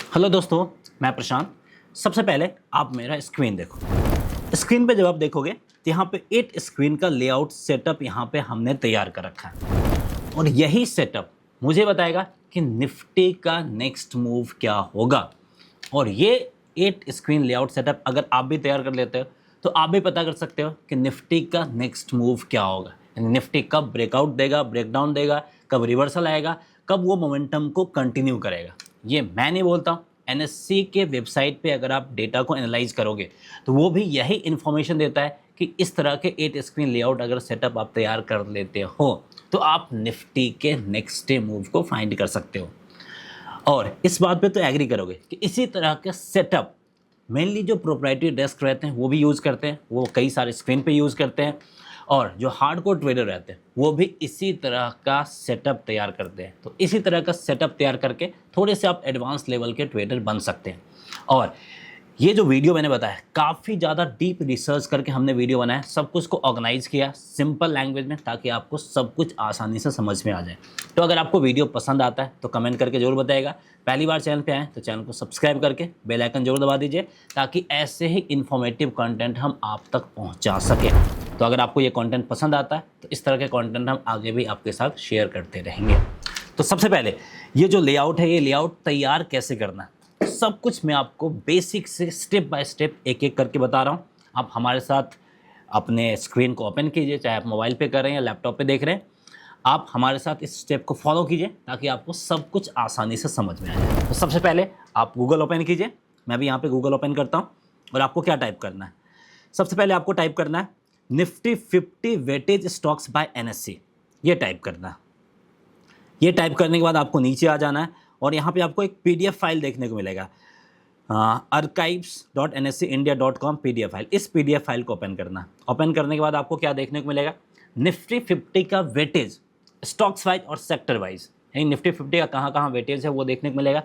Hello दोस्तों, मैं प्रशांत। सबसे पहले आप मेरा स्क्रीन देखो। स्क्रीन पे जब आप देखोगे तो यहाँ पे 8 स्क्रीन का लेआउट सेटअप यहाँ पे हमने तैयार कर रखा है और यही सेटअप मुझे बताएगा कि निफ्टी का नेक्स्ट मूव क्या होगा। और ये 8 स्क्रीन लेआउट सेटअप अगर आप भी तैयार कर लेते हो तो आप भी पता कर सकते हो कि निफ्टी का नेक्स्ट मूव क्या होगा। यानी निफ्टी कब ब्रेकआउट देगा, ब्रेकडाउन देगा, कब रिवर्सल आएगा, कब वो मोमेंटम को कंटिन्यू करेगा। ये मैं नहीं बोलता हूँ, एनएससी के वेबसाइट पे अगर आप डेटा को एनालाइज करोगे तो वो भी यही इन्फॉर्मेशन देता है कि इस तरह के 8 स्क्रीन लेआउट अगर सेटअप आप तैयार कर लेते हो तो आप निफ्टी के नेक्स्ट डे मूव को फाइंड कर सकते हो। और इस बात पे तो एग्री करोगे कि इसी तरह के सेटअप मेनली जो प्रोप्राइटरी डेस्क रहते हैं वो भी यूज़ करते हैं, वो कई सारे स्क्रीन पे यूज़ करते हैं। और जो हार्डकोर ट्रेडर रहते हैं वो भी इसी तरह का सेटअप तैयार करते हैं। तो इसी तरह का सेटअप तैयार करके थोड़े से आप एडवांस लेवल के ट्रेडर बन सकते हैं। और ये जो वीडियो मैंने बताया काफ़ी ज़्यादा डीप रिसर्च करके हमने वीडियो बनाया, सब कुछ को ऑर्गेनाइज किया सिंपल लैंग्वेज में ताकि आपको सब कुछ आसानी से समझ में आ जाए। तो अगर आपको वीडियो पसंद आता है तो कमेंट करके जरूर बताइएगा। पहली बार चैनल पे आए तो चैनल को सब्सक्राइब करके बेल आइकन जरूर दबा दीजिए ताकि ऐसे ही इन्फॉर्मेटिव कंटेंट हम आप तक पहुँचा सकें। तो अगर आपको ये कंटेंट पसंद आता है तो इस तरह के कंटेंट हम आगे भी आपके साथ शेयर करते रहेंगे। तो सबसे पहले ये जो लेआउट है, ये लेआउट तैयार कैसे करना है सब कुछ मैं आपको बेसिक से स्टेप बाय स्टेप एक एक करके बता रहा हूँ। आप हमारे साथ अपने स्क्रीन को ओपन कीजिए, चाहे आप मोबाइल पे कर रहे हैं या लैपटॉप पे देख रहे हैं। आप हमारे साथ इस स्टेप को फॉलो कीजिए ताकि आपको सब कुछ आसानी से समझ में आ जाए। तो सबसे पहले आप गूगल ओपन कीजिए। मैं भी यहाँ पे गूगल ओपन करता हूँ और आपको क्या टाइप करना है, सबसे पहले आपको टाइप करना है Nifty 50 weightage stocks by NSC. ये टाइप करना है। ये टाइप करने के बाद आपको नीचे आ जाना है और यहाँ पे आपको एक पीडीएफ फाइल देखने को मिलेगा, archives.nscindia.com पीडीएफ फाइल। इस पीडीएफ फाइल को ओपन करना है। ओपन करने के बाद आपको क्या देखने को मिलेगा, निफ्टी 50 का वेटेज स्टॉक्स वाइज और सेक्टर वाइज, यानी निफ्टी 50 का कहाँ कहाँ वेटेज है वो देखने को मिलेगा।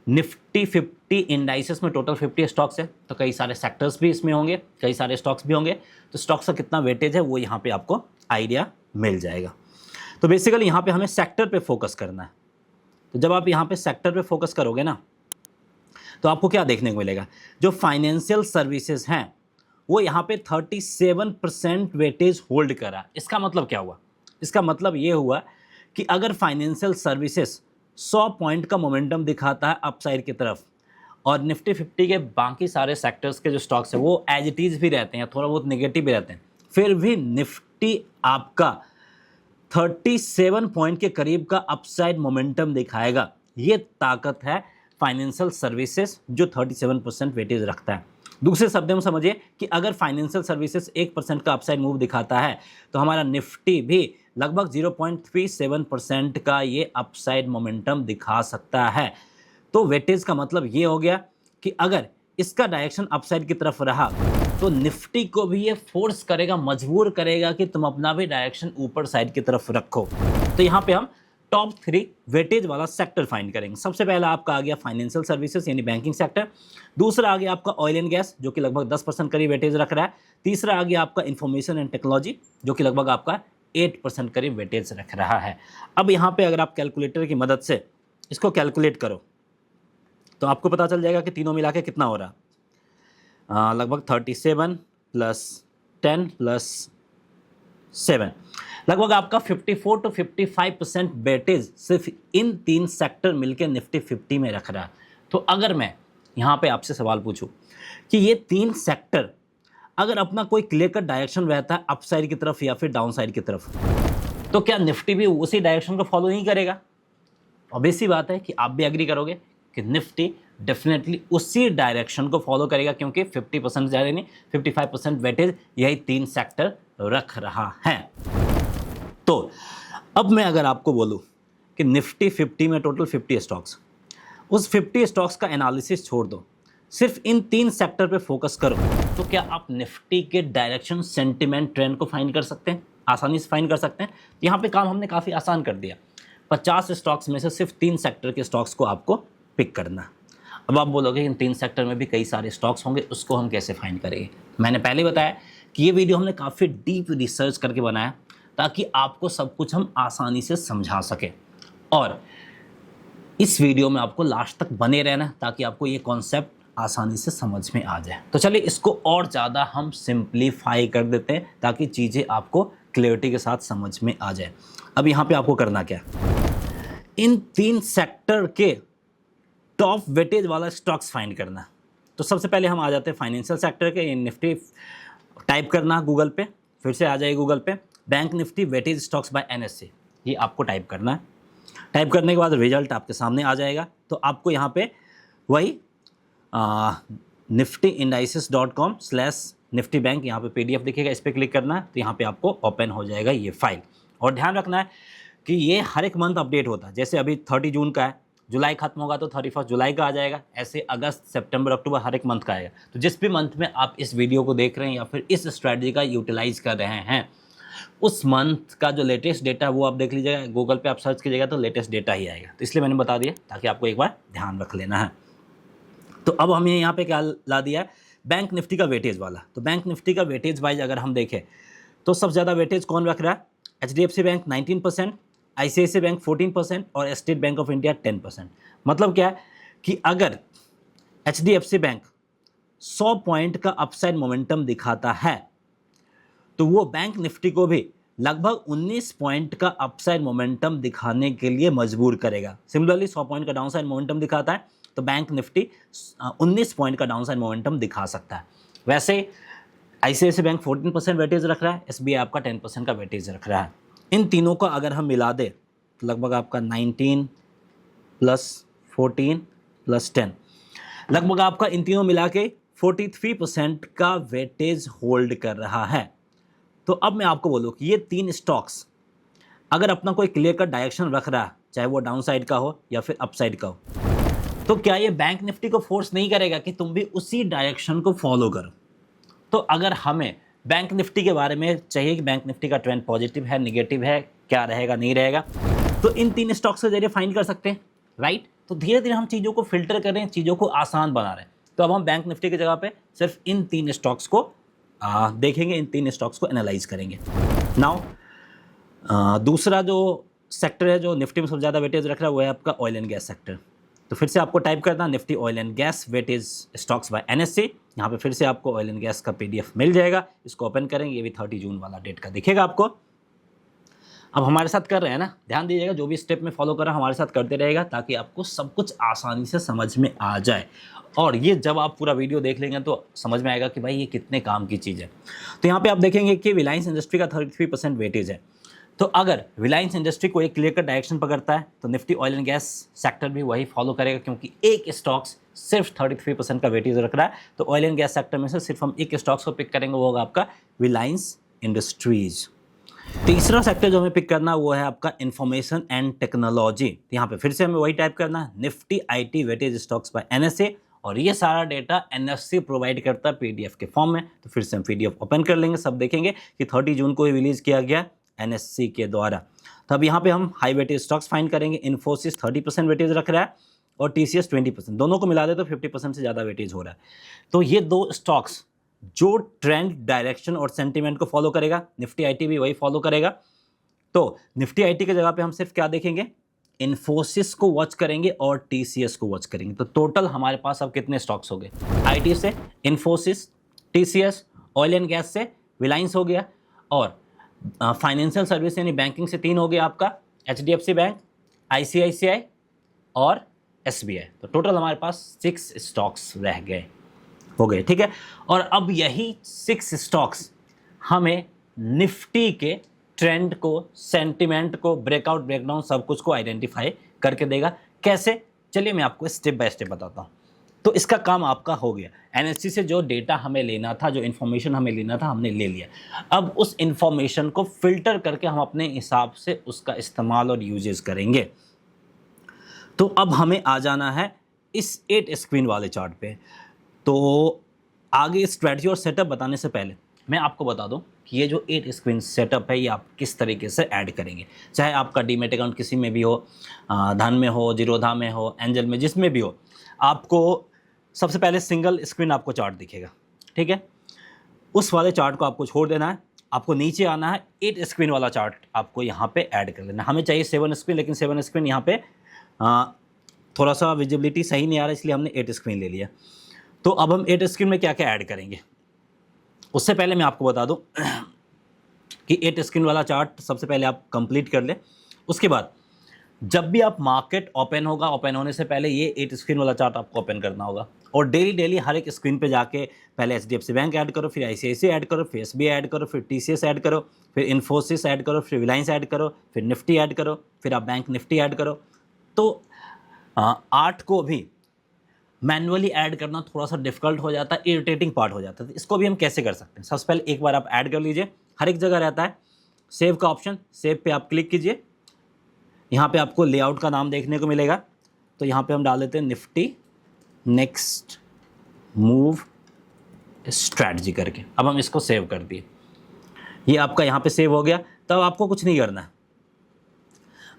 निफ्टी 50 इंडाइसेस में टोटल 50 स्टॉक्स है तो कई सारे सेक्टर्स भी इसमें होंगे, कई सारे स्टॉक्स भी होंगे। तो स्टॉक्स का कितना वेटेज है वो यहाँ पे आपको आइडिया मिल जाएगा। तो बेसिकली यहाँ पे हमें सेक्टर पे फोकस करना है। तो जब आप यहाँ पे सेक्टर पे फोकस करोगे ना तो आपको क्या देखने को मिलेगा, जो फाइनेंशियल सर्विसेज हैं वो यहाँ पे 37% वेटेज होल्ड करा। इसका मतलब क्या हुआ, इसका मतलब ये हुआ कि अगर फाइनेंशियल सर्विसेज 100 पॉइंट का मोमेंटम दिखाता है अपसाइड की तरफ और निफ्टी 50 के बाकी सारे सेक्टर्स के जो स्टॉक्स हैं वो एज इट इज़ भी रहते हैं, थोड़ा बहुत नेगेटिव भी रहते हैं, फिर भी निफ्टी आपका 37 पॉइंट के करीब का अपसाइड मोमेंटम दिखाएगा। ये ताकत है फाइनेंशियल सर्विसेज जो 37% वेटेज रखता है। दूसरे शब्दों में समझिए कि अगर फाइनेंशियल सर्विसेज 1% का अपसाइड मूव दिखाता है तो हमारा निफ्टी भी लगभग 0.37% का ये अपसाइड मोमेंटम दिखा सकता है। तो वेटेज का मतलब ये हो गया कि अगर इसका डायरेक्शन अपसाइड की तरफ रहा तो निफ्टी को भी ये फोर्स करेगा, मजबूर करेगा कि तुम अपना भी डायरेक्शन ऊपर साइड की तरफ रखो। तो यहाँ पे हम टॉप 3 वेटेज वाला सेक्टर फाइंड करेंगे। सबसे पहला आपका आ गया फाइनेंशियल सर्विसेज यानी बैंकिंग सेक्टर। दूसरा आ गया आपका ऑयल एंड गैस जो कि लगभग 10% करीब वेटेज रख रहा है। तीसरा आ गया आपका इंफॉर्मेशन एंड टेक्नोलॉजी जो कि लगभग आपका 8% करीब वेटेज रख रहा है। अब यहाँ पे अगर आप कैलकुलेटर की मदद से इसको कैलकुलेट करो तो आपको पता चल जाएगा कि तीनों मिला के कितना हो रहा है। लगभग 37 + 10 + 7 लगभग आपका 54 to 55% वेटेज सिर्फ इन 3 सेक्टर मिलके निफ्टी 50 में रख रहा है। तो अगर मैं यहाँ पे आपसे सवाल पूछूं कि ये 3 सेक्टर अगर अपना कोई क्लियर कट डायरेक्शन रहता है अपसाइड की तरफ या फिर डाउन साइड की तरफ तो क्या निफ्टी भी उसी डायरेक्शन को फॉलो नहीं करेगा? ऑब्वियस सी बात है कि आप भी एग्री करोगे कि निफ्टी डेफिनेटली उसी डायरेक्शन को फॉलो करेगा क्योंकि 50% ज़्यादा नहीं 55% वेटेज यही 3 सेक्टर रख रहा है। तो अब मैं अगर आपको बोलूं कि निफ्टी 50 में टोटल 50 स्टॉक्स, उस 50 स्टॉक्स का एनालिसिस छोड़ दो, सिर्फ इन 3 सेक्टर पे फोकस करो तो क्या आप निफ्टी के डायरेक्शन, सेंटिमेंट, ट्रेंड को फाइंड कर सकते हैं, आसानी से फाइंड कर सकते हैं। तो यहाँ पे काम हमने काफ़ी आसान कर दिया। 50 स्टॉक्स में से सिर्फ 3 सेक्टर के स्टॉक्स को आपको पिक करना। अब आप बोलोगे इन 3 सेक्टर में भी कई सारे स्टॉक्स होंगे, उसको हम कैसे फाइंड करेंगे। मैंने पहले बताया कि ये वीडियो हमने काफ़ी डीप रिसर्च करके बनाया ताकि आपको सब कुछ हम आसानी से समझा सकें। और इस वीडियो में आपको लास्ट तक बने रहना ताकि आपको ये कॉन्सेप्ट आसानी से समझ में आ जाए। तो चलिए इसको और ज़्यादा हम सिंप्लीफाई कर देते हैं ताकि चीज़ें आपको क्लियरिटी के साथ समझ में आ जाए। अब यहाँ पे आपको करना क्या, इन 3 सेक्टर के टॉप वेटेज वाला स्टॉक्स फाइंड करना। तो सबसे पहले हम आ जाते हैं फाइनेंशियल सेक्टर के। निफ्टी टाइप करना गूगल पे, फिर से आ जाए गूगल पे bank Nifty weightage stocks by NSE, ये आपको टाइप करना है। टाइप करने के बाद रिजल्ट आपके सामने आ जाएगा। तो आपको यहाँ पे वही niftyindices.com/nifty बैंक यहाँ पे PDF दिखेगा, इस पर क्लिक करना है। तो यहाँ पे आपको ओपन हो जाएगा ये फाइल। और ध्यान रखना है कि ये हर एक मंथ अपडेट होता है। जैसे अभी 30 जून का है, जुलाई खत्म होगा तो 31 जुलाई का आ जाएगा। ऐसे अगस्त, सितंबर, अक्टूबर हर एक मंथ का आएगा। तो जिस भी मंथ में आप इस वीडियो को देख रहे हैं या फिर इस स्ट्रैटेजी का यूटिलाइज कर रहे हैं, उस मंथ का जो लेटेस्ट डेटा है वो आप देख लीजिएगा। गूगल पे आप सर्च कीजिएगा तो लेटेस्ट डेटा ही आएगा। तो इसलिए मैंने बता दिया ताकि आपको एक बार ध्यान रख लेना है। तो अब हमें यहाँ पे क्या ला दिया है, बैंक निफ्टी का वेटेज वाला। तो बैंक निफ्टी का वेटेज वाइज अगर हम देखें तो सबसे ज़्यादा वेटेज कौन रख रहा है, HDFC बैंक 19%, ICICI बैंक 14% और स्टेट बैंक ऑफ इंडिया 10%। मतलब क्या है कि अगर HDFC बैंक 100 पॉइंट का अपसाइड मोमेंटम दिखाता है तो वो बैंक निफ्टी को भी लगभग 19 पॉइंट का अपसाइड मोमेंटम दिखाने के लिए मजबूर करेगा। सिमिलरली 100 पॉइंट का डाउनसाइड मोमेंटम दिखाता है तो बैंक निफ्टी 19 पॉइंट का डाउनसाइड मोमेंटम दिखा सकता है। वैसे ICICI बैंक 14% वेटेज रख रहा है, SBI आपका 10% का वेटेज रख रहा है। इन तीनों को अगर हम मिला दें तो लगभग आपका 19 + 14 + 10, लगभग आपका इन तीनों मिला के 43% का वेटेज होल्ड कर रहा है। तो अब मैं आपको बोलूँ कि ये 3 स्टॉक्स अगर अपना कोई क्लियर कट डायरेक्शन रख रहा है, चाहे वो डाउन साइड का हो या फिर अप साइड का हो, तो क्या ये बैंक निफ्टी को फोर्स नहीं करेगा कि तुम भी उसी डायरेक्शन को फॉलो करो। तो अगर हमें बैंक निफ्टी के बारे में चाहिए कि बैंक निफ्टी का ट्रेंड पॉजिटिव है, निगेटिव है, क्या रहेगा नहीं रहेगा, तो इन 3 स्टॉक्स के जरिए फाइंड कर सकते हैं, राइट। तो धीरे धीरे हम चीज़ों को फिल्टर कर रहे हैं, चीज़ों को आसान बना रहे हैं। तो अब हम बैंक निफ्टी की जगह पे सिर्फ इन 3 स्टॉक्स को देखेंगे, इन 3 स्टॉक्स को एनालाइज करेंगे। नाउ दूसरा जो सेक्टर है जो निफ्टी में सबसे ज़्यादा वेटेज रख रहा है वो है आपका ऑयल एंड गैस सेक्टर। तो फिर से आपको टाइप करना Nifty oil and gas weightage stocks by NSE। यहाँ पे फिर से आपको ऑयल एंड गैस का PDF मिल जाएगा। इसको ओपन करेंगे, ये भी 30 जून वाला डेट का दिखेगा आपको। अब हमारे साथ कर रहे हैं ना, ध्यान दीजिएगा, जो भी स्टेप में फॉलो कर रहा है हमारे साथ करते रहेगा ताकि आपको सब कुछ आसानी से समझ में आ जाए। और ये जब आप पूरा वीडियो देख लेंगे तो समझ में आएगा कि भाई ये कितने काम की चीज़ है। तो यहाँ पे आप देखेंगे कि रिलायंस इंडस्ट्री का 33% वेटेज है। तो अगर रिलायंस इंडस्ट्री को एक क्लियर कट डायरेक्शन पकड़ता है तो Nifty oil and gas sector भी वही फॉलो करेगा, क्योंकि एक स्टॉक्स सिर्फ 33% का वेटेज रख रहा है। तो ऑयल एंड गैस सेक्टर में से सिर्फ हम एक स्टॉक्स को पिक करेंगे, वो होगा आपका रिलायंस इंडस्ट्रीज। तीसरा सेक्टर जो हमें पिक करना वो है आपका इंफॉर्मेशन एंड टेक्नोलॉजी। यहाँ पे फिर से हमें वही टाइप करना है Nifty IT weightage stocks by NSE। और ये सारा डेटा NFC प्रोवाइड करता है PDF के फॉर्म में। तो फिर से हम PDF ओपन कर लेंगे, सब देखेंगे कि 30 जून को ही रिलीज किया गया NSE के द्वारा। तो अब यहाँ पे हम हाई वेटेज स्टॉक्स फाइंड करेंगे। इन्फोसिस 30% वेटेज रख रहा है और TCS 20%, दोनों को मिला दे तो 50% से ज़्यादा वेटेज हो रहा है। तो ये 2 स्टॉक्स जो ट्रेंड डायरेक्शन और सेंटीमेंट को फॉलो करेगा, निफ्टी IT भी वही फॉलो करेगा। तो निफ्टी IT की जगह पे हम सिर्फ क्या देखेंगे, इन्फोसिस को वॉच करेंगे और TCS को वॉच करेंगे। तो टोटल हमारे पास अब कितने स्टॉक्स हो गए, IT से Infosys, TCS, oil and gas से रिलायंस हो गया, और फाइनेंशियल सर्विस यानी बैंकिंग से 3 हो गया आपका HDFC बैंक, ICICI और SBI। तो टोटल हमारे पास 6 स्टॉक्स रह गए, हो गए, ठीक है। और अब यही 6 स्टॉक्स हमें निफ्टी के ट्रेंड को, सेंटिमेंट को, ब्रेकआउट, ब्रेकडाउन सब कुछ को आइडेंटिफाई करके देगा। कैसे, चलिए मैं आपको स्टेप बाय स्टेप बताता हूँ। तो इसका काम आपका हो गया। NSE से जो डेटा हमें लेना था, जो इन्फॉर्मेशन हमें लेना था, हमने ले लिया। अब उस इन्फॉर्मेशन को फिल्टर करके हम अपने हिसाब से उसका इस्तेमाल और यूजेस करेंगे। तो अब हमें आ जाना है इस 8 स्क्रीन वाले चार्ट पे। तो आगे स्ट्रेटजी और सेटअप बताने से पहले मैं आपको बता दूं कि ये जो 8 स्क्रीन सेटअप है ये आप किस तरीके से ऐड करेंगे। चाहे आपका डीमेट अकाउंट किसी में भी हो, धन में हो, जीरोधा में हो, एंजल में, जिसमें भी हो, आपको सबसे पहले सिंगल स्क्रीन आपको चार्ट दिखेगा, ठीक है। उस वाले चार्ट को आपको छोड़ देना है, आपको नीचे आना है, 8 स्क्रीन वाला चार्ट आपको यहाँ पे ऐड कर लेना। हमें चाहिए 7 स्क्रीन, लेकिन 7 स्क्रीन यहाँ पे थोड़ा सा विजिबिलिटी सही नहीं आ रहा इसलिए हमने 8 स्क्रीन ले लिया। तो अब हम 8 स्क्रीन में क्या क्या ऐड करेंगे, उससे पहले मैं आपको बता दूं कि 8 स्क्रीन वाला चार्ट सबसे पहले आप कंप्लीट कर ले। उसके बाद जब भी आप मार्केट ओपन होगा, ओपन होने से पहले ये 8 स्क्रीन वाला चार्ट आपको ओपन करना होगा और डेली हर एक स्क्रीन पे जाके पहले HDFC बैंक ऐड करो, फिर ICICI ऐड करो, फिर SBI ऐड करो, फिर TCS ऐड करो, फिर इन्फोसिस ऐड करो, फिर रिलायंस ऐड करो, फिर निफ्टी ऐड करो, फिर आप बैंक निफ्टी ऐड करो। तो 8 को भी मैनुअली ऐड करना थोड़ा सा डिफिकल्ट हो जाता है, इरिटेटिंग पार्ट हो जाता है। तो इसको भी हम कैसे कर सकते हैं, सबसे पहले एक बार आप ऐड कर लीजिए। हर एक जगह रहता है सेव का ऑप्शन, सेव पे आप क्लिक कीजिए। यहाँ पे आपको लेआउट का नाम देखने को मिलेगा, तो यहाँ पे हम डाल देते हैं निफ्टी नेक्स्ट मूव स्ट्रैटेजी करके। अब हम इसको सेव कर दिए, ये आपका यहाँ पे सेव हो गया। तब आपको कुछ नहीं करना है,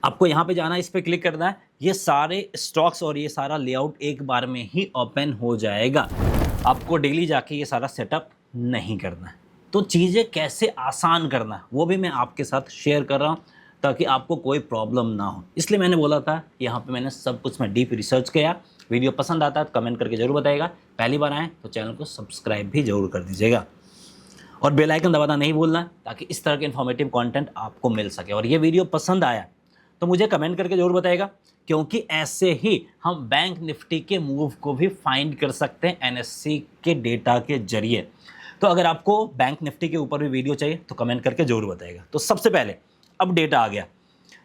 आपको यहाँ पे जाना है, इस पर क्लिक करना है, ये सारे स्टॉक्स और ये सारा लेआउट एक बार में ही ओपन हो जाएगा। आपको डेली जाके ये सारा सेटअप नहीं करना है। तो चीज़ें कैसे आसान करना है वो भी मैं आपके साथ शेयर कर रहा हूँ ताकि आपको कोई प्रॉब्लम ना हो। इसलिए मैंने बोला था यहाँ पे मैंने सब कुछ मैं डीप रिसर्च किया। वीडियो पसंद आता है तो कमेंट करके ज़रूर बताइएगा। पहली बार आएँ तो चैनल को सब्सक्राइब भी ज़रूर कर दीजिएगा और बेल आइकन दबाना नहीं भूलना ताकि इस तरह के इन्फॉर्मेटिव कंटेंट आपको मिल सके। और ये वीडियो पसंद आया तो मुझे कमेंट करके ज़रूर बताइएगा, क्योंकि ऐसे ही हम बैंक निफ्टी के मूव को भी फाइंड कर सकते हैं NSE के डेटा के जरिए। तो अगर आपको बैंक निफ्टी के ऊपर भी वीडियो चाहिए तो कमेंट करके ज़रूर बताइएगा। तो सबसे पहले अब डेटा आ गया।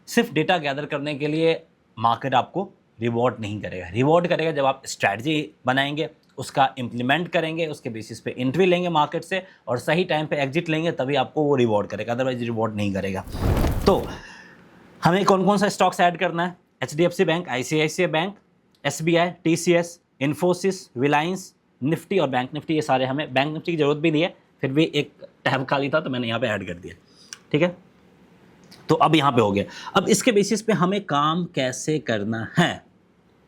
सिर्फ डेटा गैदर करने के लिए मार्केट आपको रिवॉर्ड नहीं करेगा। रिवॉर्ड करेगा जब आप स्ट्रैटेजी बनाएंगे, उसका इम्प्लीमेंट करेंगे, उसके बेसिस पे एंट्री लेंगे मार्केट से और सही टाइम पे एग्जिट लेंगे, तभी आपको वो रिवॉर्ड करेगा, अदरवाइज रिवॉर्ड नहीं करेगा। तो हमें कौन कौन सा स्टॉक्स ऐड करना है, HDFC bank, ICICI bank, SBI, TCS, Infosys, Reliance, Nifty और बैंक निफ्टी। ये सारे हमें बैंक निफ्टी की ज़रूरत भी नहीं है, फिर भी एक टैब खाली था तो मैंने यहाँ पे ऐड कर दिया। ठीक है, तो अब यहाँ पे हो गया। अब इसके बेसिस पे हमें काम कैसे करना है,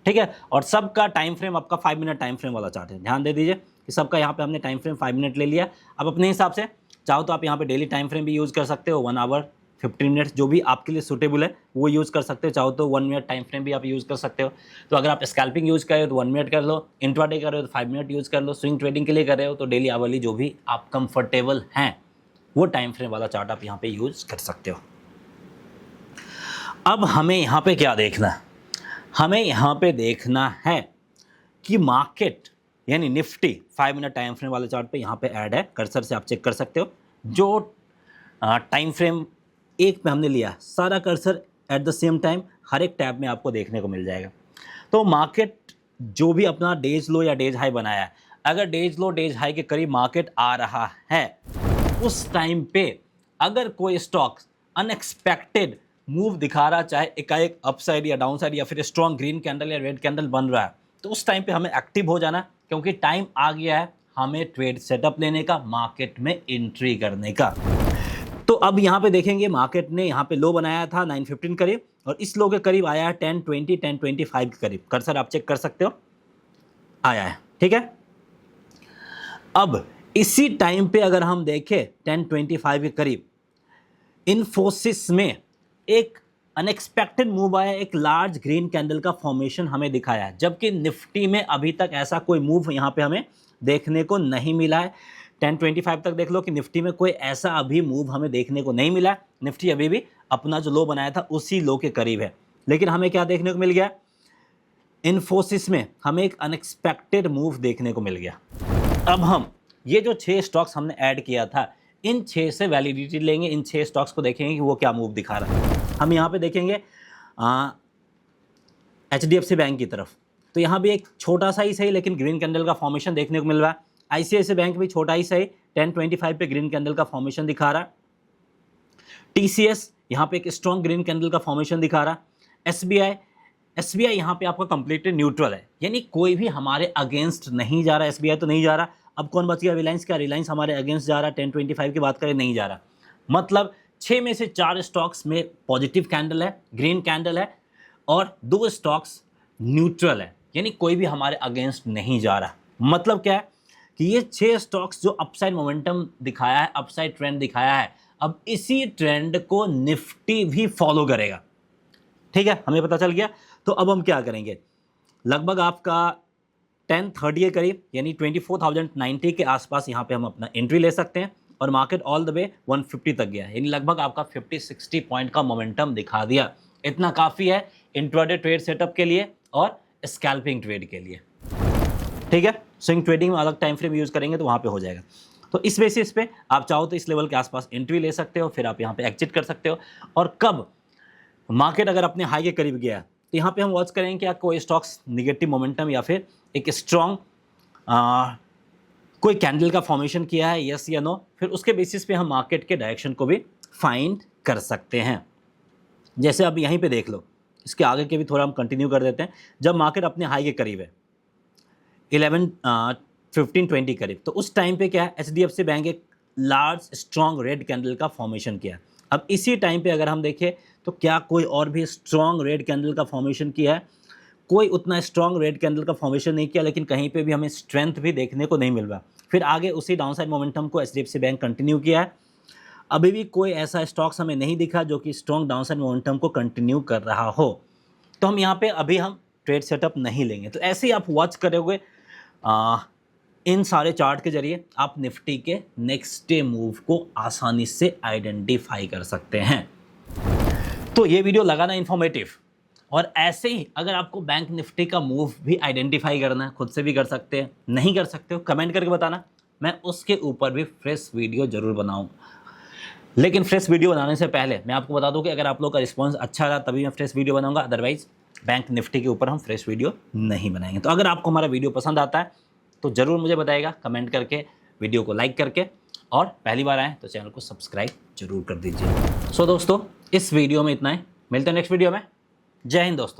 ठीक है। और सबका टाइम फ्रेम आपका 5 मिनट टाइम फ्रेम वाला चार्ट है, ध्यान दे दीजिए कि सबका यहाँ पे हमने टाइम फ्रेम 5 मिनट ले लिया। अब अपने हिसाब से चाहो तो आप यहाँ पे डेली टाइम फ्रेम भी यूज़ कर सकते हो, 1 आवर 15 मिनट्स, जो भी आपके लिए सूटेबल है वो यूज़ कर सकते हो। चाहो तो 1 मिनट टाइम फ्रेम भी आप यूज़ कर सकते हो। तो अगर आप स्कैल्पिंग यूज़ कर रहे हो तो 1 मिनट कर लो, इंट्राडे कर रहे हो तो 5 मिनट यूज़ कर लो, स्विंग ट्रेडिंग के लिए कर रहे हो तो डेली आवरली जो भी आप कंफर्टेबल हैं वो टाइम फ्रेम वाला चार्ट आप यहाँ पे यूज़ कर सकते हो। अब हमें यहाँ पे क्या देखना है, हमें यहाँ पे देखना है कि मार्केट यानी निफ्टी 5 मिनट टाइम फ्रेम वाले चार्ट पे यहाँ पे ऐड है, कर्सर से आप चेक कर सकते हो। जो टाइम फ्रेम एक पे हमने लिया, सारा cursor at the same time हर एक टैब में आपको देखने को मिल जाएगा। तो मार्केट जो भी अपना डेज लो या डेज हाई बनाया है, अगर डेज लो डेज हाई के करीब मार्केट आ रहा है, उस टाइम पे अगर कोई स्टॉक अनएक्सपेक्टेड मूव दिखा रहा, चाहे एकाएक अपसाइड या डाउन साइड या फिर स्ट्रॉन्ग ग्रीन कैंडल या रेड कैंडल बन रहा है, तो उस टाइम पे हमें एक्टिव हो जाना, क्योंकि टाइम आ गया है हमें ट्रेड सेटअप लेने का, मार्केट में एंट्री करने का। तो अब यहाँ पे देखेंगे मार्केट ने यहाँ पे लो बनाया था 915 करीब और इस लो के करीब आया है 1020 1025 के करीब। कर्सर आप चेक कर सकते हो, आया है, ठीक है। अब इसी टाइम पे अगर हम देखें 1025 के करीब इन्फोसिस में एक अनएक्सपेक्टेड मूव आया, एक लार्ज ग्रीन कैंडल का फॉर्मेशन हमें दिखाया है, जबकि निफ्टी में अभी तक ऐसा कोई मूव यहाँ पे हमें देखने को नहीं मिला है। 1025 तक देख लो कि निफ्टी में कोई ऐसा अभी मूव हमें देखने को नहीं मिला। निफ्टी अभी भी अपना जो लो बनाया था उसी लो के करीब है, लेकिन हमें क्या देखने को मिल गया, इन्फोसिस में हमें एक अनएक्सपेक्टेड मूव देखने को मिल गया। अब हम ये जो 6 स्टॉक्स हमने ऐड किया था, इन 6 से वैलिडिटी लेंगे, इन 6 स्टॉक्स को देखेंगे कि वो क्या मूव दिखा रहा है। हम यहाँ पे देखेंगे HDFC बैंक की तरफ, तो यहाँ भी एक छोटा सा ही सही लेकिन ग्रीन कैंडल का फॉर्मेशन देखने को मिल रहा है। ICICI बैंक भी छोटा ही सही 1025 पे ग्रीन कैंडल का फॉर्मेशन दिखा रहा है। TCS यहाँ पे एक स्ट्रॉन्ग ग्रीन कैंडल का फॉर्मेशन दिखा रहा है। SBI यहाँ पे आपका कंप्लीटली न्यूट्रल है, यानी कोई भी हमारे अगेंस्ट नहीं जा रहा। SBI तो नहीं जा रहा। अब कौन बच गया, रिलायंस। क्या रिलायंस हमारे अगेंस्ट जा रहा है? 1025 की बात करें, नहीं जा रहा। मतलब 6 में से 4 स्टॉक्स में पॉजिटिव कैंडल है, ग्रीन कैंडल है, और 2 स्टॉक्स न्यूट्रल है, यानी कोई भी हमारे अगेंस्ट नहीं जा रहा। मतलब क्या है कि ये 6 स्टॉक्स जो अपसाइड मोमेंटम दिखाया है, अपसाइड ट्रेंड दिखाया है, अब इसी ट्रेंड को निफ्टी भी फॉलो करेगा। ठीक है, हमें पता चल गया। तो अब हम क्या करेंगे, लगभग आपका 10:30 के करीब यानी 24,090 के आसपास यहाँ पे हम अपना एंट्री ले सकते हैं और मार्केट ऑल द वे 150 तक गया, यानी लगभग आपका 50-60 पॉइंट का मोमेंटम दिखा दिया। इतना काफ़ी है इंट्राडे ट्रेड सेटअप के लिए और स्कैल्पिंग ट्रेड के लिए, ठीक है। स्विंग ट्रेडिंग में अलग टाइम फ्रेम यूज़ करेंगे तो वहाँ पे हो जाएगा। तो इस बेसिस पे आप चाहो तो इस लेवल के आसपास एंट्री ले सकते हो, फिर आप यहाँ पे एग्जिट कर सकते हो। और कब मार्केट अगर अपने हाई के करीब गया तो यहाँ पे हम वॉच करेंगे कि कोई स्टॉक्स निगेटिव मोमेंटम या फिर एक स्ट्रॉन्ग कोई कैंडल का फॉर्मेशन किया है, यस या नो, फिर उसके बेसिस पे हम मार्केट के डायरेक्शन को भी फाइंड कर सकते हैं। जैसे अब यहीं पे देख लो, इसके आगे के भी थोड़ा हम कंटिन्यू कर देते हैं। जब मार्केट अपने हाई के करीब है 15-20 करीब, तो उस टाइम पे क्या है, HDFC बैंक एक लार्ज स्ट्रॉन्ग रेड कैंडल का फॉर्मेशन किया। अब इसी टाइम पे अगर हम देखें तो क्या कोई और भी स्ट्रॉन्ग रेड कैंडल का फॉर्मेशन किया है? कोई उतना स्ट्रॉन्ग रेड कैंडल का फॉर्मेशन नहीं किया, लेकिन कहीं पे भी हमें स्ट्रेंथ भी देखने को नहीं मिल रहा। फिर आगे उसी डाउनसाइड मोमेंटम को HDFC बैंक कंटिन्यू किया है। अभी भी कोई ऐसा स्टॉक्स हमें नहीं दिखा जो कि स्ट्रॉन्ग डाउनसाइड मोमेंटम को कंटिन्यू कर रहा हो, तो हम यहाँ पे अभी हम ट्रेड सेटअप नहीं लेंगे। तो ऐसे ही आप वॉच करोगे इन सारे चार्ट के जरिए आप निफ्टी के नेक्स्ट डे मूव को आसानी से आइडेंटिफाई कर सकते हैं। तो ये वीडियो लगाना इन्फॉर्मेटिव, और ऐसे ही अगर आपको बैंक निफ्टी का मूव भी आइडेंटिफाई करना है, खुद से भी कर सकते हैं, नहीं कर सकते हो कमेंट करके बताना, मैं उसके ऊपर भी फ्रेश वीडियो जरूर बनाऊंगा। लेकिन फ्रेश वीडियो बनाने से पहले मैं आपको बता दूं कि अगर आप लोग का रिस्पांस अच्छा रहा तभी मैं फ्रेश वीडियो बनाऊंगा, अदरवाइज बैंक निफ्टी के ऊपर हम फ्रेश वीडियो नहीं बनाएंगे। तो अगर आपको हमारा वीडियो पसंद आता है तो ज़रूर मुझे बताइएगा कमेंट करके, वीडियो को लाइक करके, और पहली बार आए तो चैनल को सब्सक्राइब जरूर कर दीजिए। सो दोस्तों, इस वीडियो में इतना ही, मिलते हैं नेक्स्ट वीडियो में। जय हिंद दोस्तों।